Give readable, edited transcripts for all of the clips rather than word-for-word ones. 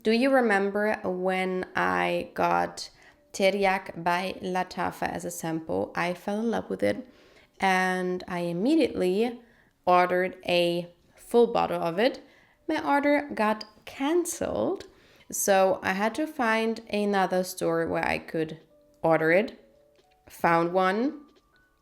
Do you remember when I got Teriak by Latafa as a sample? I fell in love with it and I immediately ordered a full bottle of it. My order got cancelled, so I had to find another store where I could order it. Found one,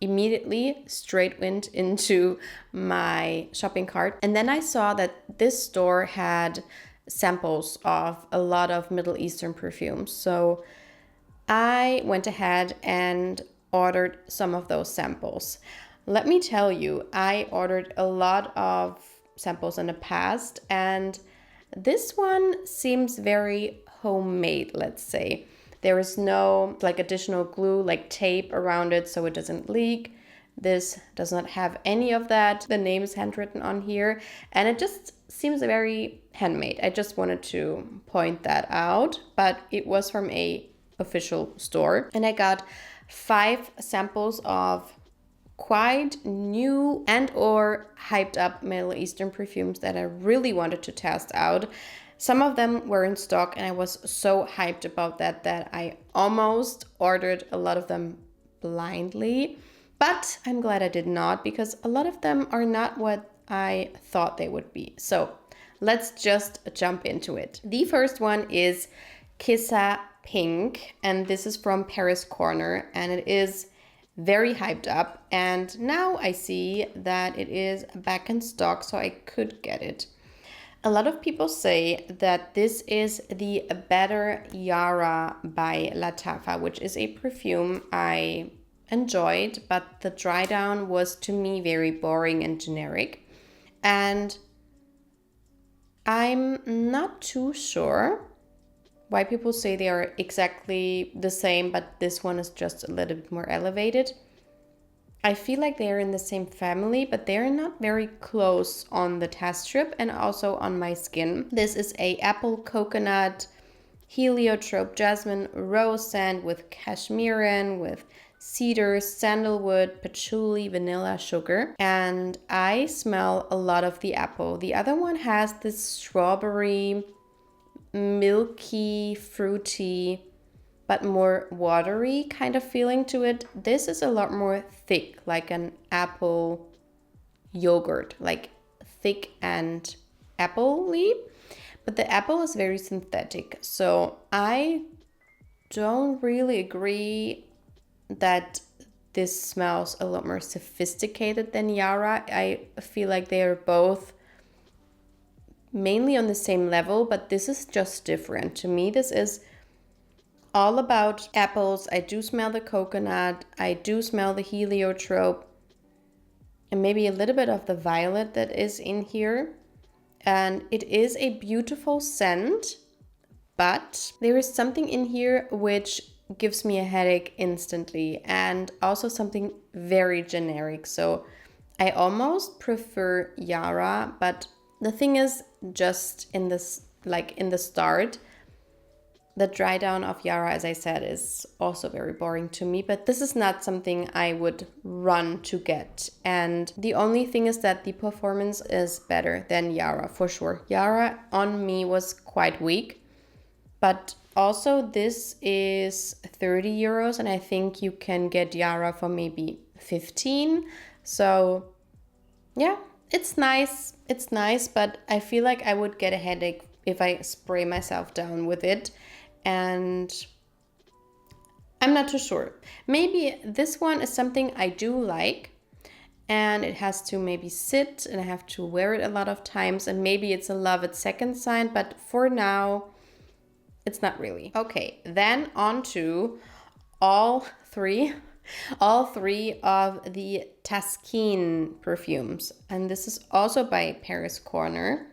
immediately straight went into my shopping cart. And then I saw that this store had samples of a lot of Middle Eastern perfumes. So I went ahead and ordered some of those samples. Let me tell you, I ordered a lot of samples in the past, and this one seems very homemade, let's say. There is no additional glue, like tape around it so it doesn't leak. This does not have any of that. The name is handwritten on here and it just seems very handmade. I just wanted to point that out, but it was from a official store. And I got 5 samples of quite new and or hyped up Middle Eastern perfumes that I really wanted to test out. Some of them were in stock and I was so hyped about that I almost ordered a lot of them blindly. But I'm glad I did not, because a lot of them are not what I thought they would be. So let's just jump into it. The first one is Qissa Pink, and this is from Paris Corner, and it is very hyped up. And now I see that it is back in stock, so I could get it. A lot of people say that this is the Better Yara by Latafa, which is a perfume I enjoyed, but the dry down was to me very boring and generic. And I'm not too sure why people say they are exactly the same, but this one is just a little bit more elevated. I feel like they're in the same family, but they're not very close on the test strip and also on my skin. This is a apple, coconut, heliotrope, jasmine, rose scent with cashmere, with cedar, sandalwood, patchouli, vanilla, sugar. And I smell a lot of the apple. The other one has this strawberry, milky, fruity, but more watery kind of feeling to it. This is a lot more thick, like an apple yogurt, like thick and apple-y. But the apple is very synthetic. So I don't really agree that this smells a lot more sophisticated than Yara. I feel like they are both mainly on the same level, but this is just different. To me, this is all about apples. I do smell the coconut. I do smell the heliotrope and maybe a little bit of the violet that is in here. And it is a beautiful scent, but there is something in here which gives me a headache instantly, and also something very generic. So I almost prefer Yara, but the thing is, just in this, in the start, the dry down of Yara, as I said, is also very boring to me, but this is not something I would run to get. And the only thing is that the performance is better than Yara, for sure. Yara on me was quite weak, but also this is 30 euros and I think you can get Yara for maybe 15. So yeah, it's nice. It's nice, but I feel like I would get a headache if I spray myself down with it. And I'm not too sure. Maybe this one is something I do like, and it has to maybe sit and I have to wear it a lot of times, and maybe it's a love at second sight, but for now it's not really. Okay, then on to all three of the Taskeen perfumes, and this is also by Paris Corner.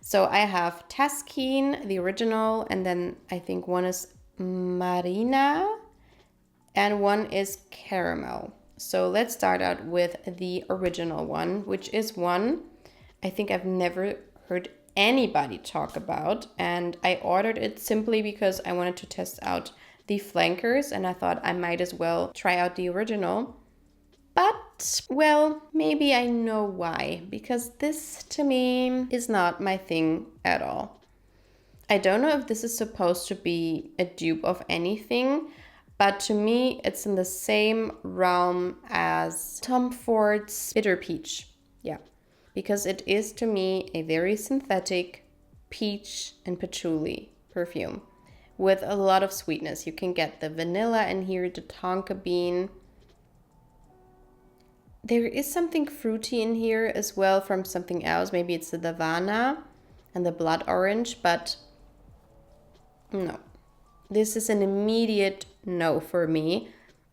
So I have Taskeen, the original, and then I think one is Marina and one is Caramel. So let's start out with the original one, which is one I think I've never heard anybody talk about. And I ordered it simply because I wanted to test out the flankers and I thought I might as well try out the original. But, well, maybe I know why, because this to me is not my thing at all. I don't know if this is supposed to be a dupe of anything, but to me, it's in the same realm as Tom Ford's Bitter Peach. Yeah, because it is to me a very synthetic peach and patchouli perfume with a lot of sweetness. You can get the vanilla in here, the tonka bean. There is something fruity in here as well from something else. Maybe it's the Havana and the blood orange, but no. This is an immediate no for me.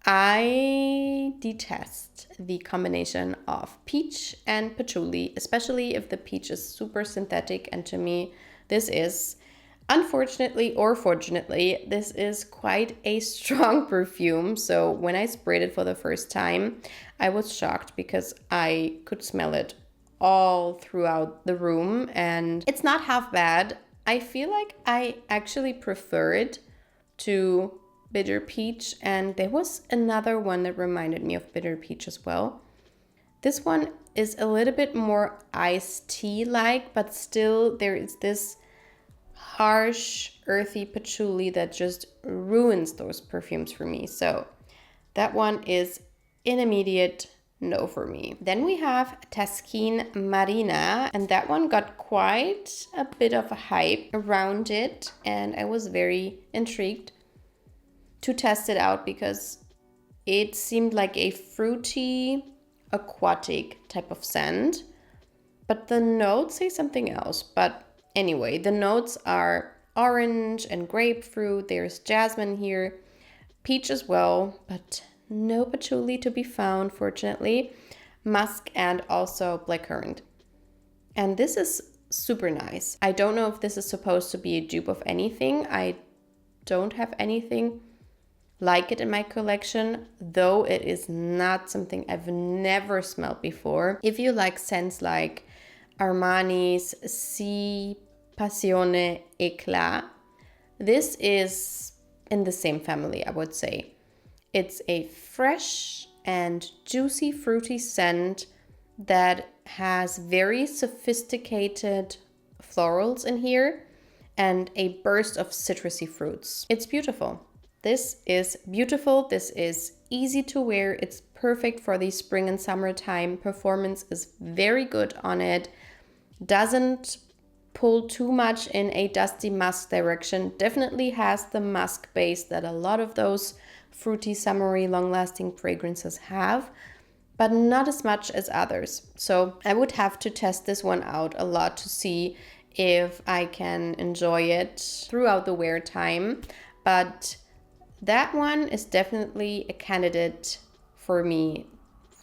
I detest the combination of peach and patchouli, especially if the peach is super synthetic. And to me, this is, unfortunately or fortunately, this is quite a strong perfume. So when I sprayed it for the first time, I was shocked because I could smell it all throughout the room. And it's not half bad. I feel like I actually prefer it to Bitter Peach, and there was another one that reminded me of Bitter Peach as well. This one is a little bit more iced tea like, but still there is this harsh earthy patchouli that just ruins those perfumes for me. So that one is an immediate no for me. Then we have Taskeen Marina, and that one got quite a bit of a hype around it, and I was very intrigued to test it out because it seemed like a fruity, aquatic type of scent, but the notes say something else. But anyway, the notes are orange and grapefruit. There's jasmine here, peach as well, but no patchouli to be found, fortunately. Musk and also blackcurrant. And this is super nice. I don't know if this is supposed to be a dupe of anything. I don't have anything like it in my collection, though it is not something I've never smelled before. If you like scents like Armani's Si Passione Eclat, this is in the same family, I would say. It's a fresh and juicy fruity scent that has very sophisticated florals in here and a burst of citrusy fruits. It's beautiful. This is beautiful. This is easy to wear. It's perfect for the spring and summertime. Performance is very good on it. Doesn't pull too much in a dusty musk direction. Definitely has the musk base that a lot of those fruity, summery, long-lasting fragrances have, but not as much as others. So I would have to test this one out a lot to see if I can enjoy it throughout the wear time. But that one is definitely a candidate for me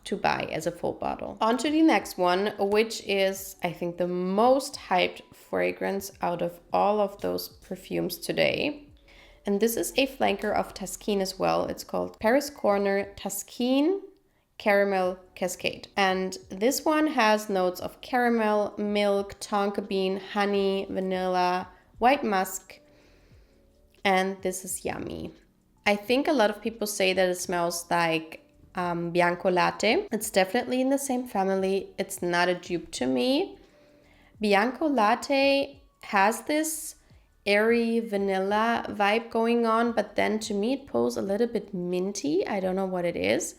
to buy as a full bottle. On to the next one, which is, I think, the most hyped fragrance out of all of those perfumes today. And this is a flanker of Taskeen as well. It's called Paris Corner Taskeen Caramel Cascade. And this one has notes of caramel, milk, tonka bean, honey, vanilla, white musk. And this is yummy. I think a lot of people say that it smells like Bianco Latte. It's definitely in the same family. It's not a dupe to me. Bianco Latte has this airy vanilla vibe going on, but then to me it pulls a little bit minty. I don't know what it is.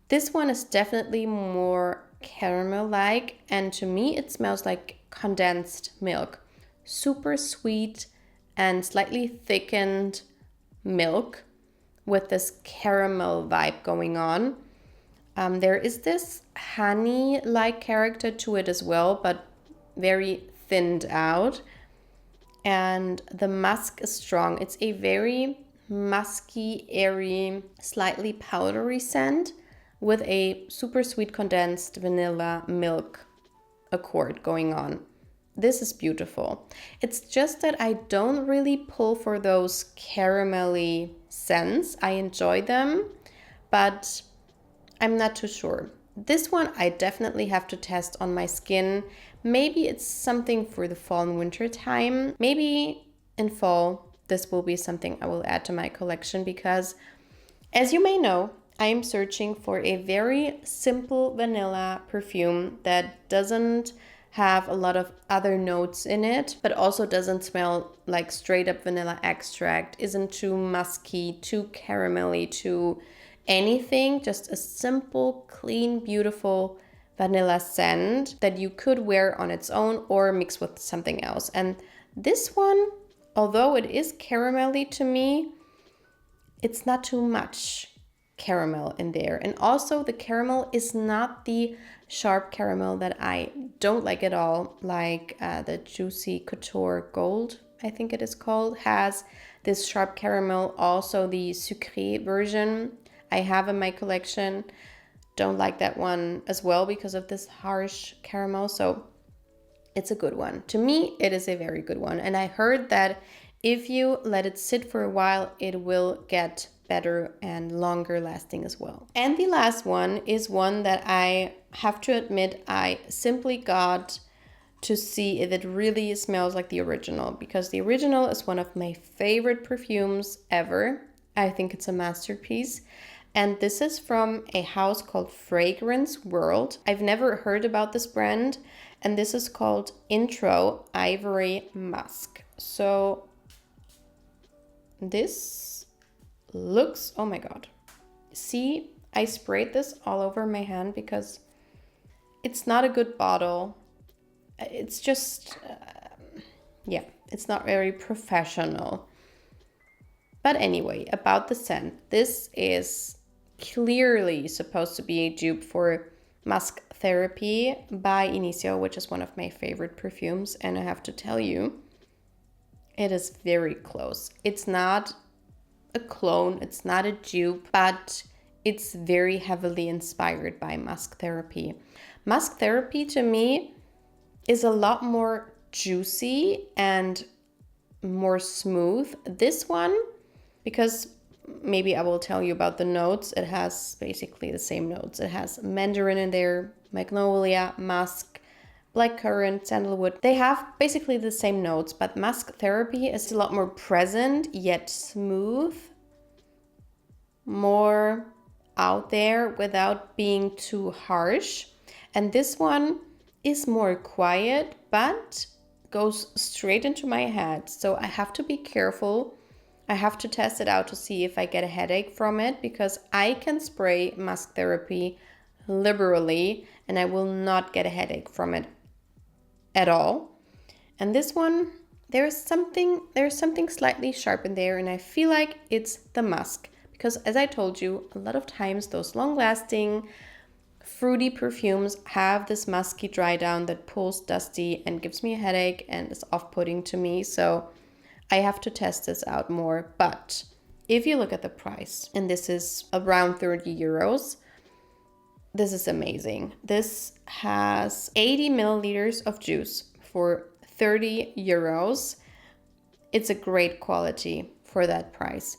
This one is definitely more caramel-like, and to me it smells like condensed milk. Super sweet and slightly thickened milk with this caramel vibe going on. There is this honey-like character to it as well, but very thinned out. And the musk is strong. It's a very musky, airy, slightly powdery scent with a super sweet condensed vanilla milk accord going on. This is beautiful. It's just that I don't really pull for those caramelly scents. I enjoy them, but I'm not too sure. This one I definitely have to test on my skin. Maybe it's something for the fall and winter time. Maybe in fall, this will be something I will add to my collection because, as you may know, I am searching for a very simple vanilla perfume that doesn't have a lot of other notes in it, but also doesn't smell like straight up vanilla extract, isn't too musky, too caramelly, too anything. Just a simple, clean, beautiful vanilla scent that you could wear on its own or mix with something else. And this one, although it is caramelly to me, it's not too much caramel in there. And also the caramel is not the sharp caramel that I don't like at all, like the Juicy Couture Gold, I think it is called, has this sharp caramel. Also the Sucré version I have in my collection. Don't like that one as well because of this harsh caramel. So it's a good one. To me, it is a very good one. And I heard that if you let it sit for a while, it will get better and longer lasting as well. And the last one is one that I have to admit I simply got to see if it really smells like the original, because the original is one of my favorite perfumes ever. I think it's a masterpiece. And this is from a house called Fragrance World. I've never heard about this brand, and this is called Intro Ivory Musk. So this looks, oh my god. See, I sprayed this all over my hand because it's not a good bottle. It's just, yeah, it's not very professional. But anyway, about the scent. This is clearly supposed to be a dupe for Musk Therapy by Initio, which is one of my favorite perfumes. And I have to tell you, it is very close. It's not a clone, it's not a dupe, but it's very heavily inspired by Musk Therapy. Musk Therapy to me is a lot more juicy and more smooth. This one, because maybe I will tell you about the notes, it has basically the same notes. It has mandarin in there, magnolia, musk, blackcurrant, sandalwood. They have basically the same notes, but Musk Therapy is a lot more present, yet smooth, more out there without being too harsh. And this one is more quiet, but goes straight into my head. So I have to be careful. I have to test it out to see if I get a headache from it, because I can spray Musk Therapy liberally and I will not get a headache from it at all. And this one, there's something slightly sharp in there, and I feel like it's the musk, because as I told you, a lot of times those long-lasting fruity perfumes have this musky dry down that pulls dusty and gives me a headache and is off-putting to me. So I have to test this out more. But if you look at the price, and this is around 30 euros, this is amazing. This has 80 milliliters of juice for 30 euros. It's a great quality for that price.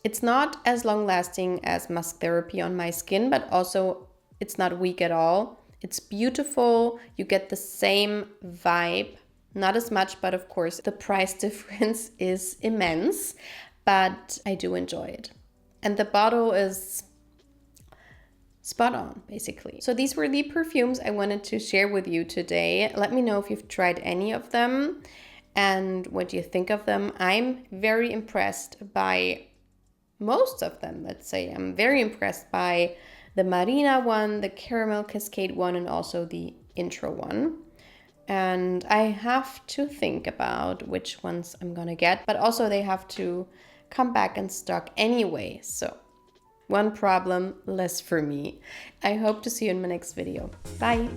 It's not as long lasting as Musk Therapy on my skin, but also it's not weak at all. It's beautiful. You get the same vibe, not as much, but of course the price difference is immense, but I do enjoy it. And the bottle is spot on, basically. So these were the perfumes I wanted to share with you today. Let me know if you've tried any of them and what you think of them. I'm very impressed by most of them, let's say. I'm very impressed by the Marina one, the Caramel Cascade one, and also the Intro one. And I have to think about which ones I'm gonna get, but also they have to come back in stock anyway. So one problem less for me. I hope to see you in my next video. Bye.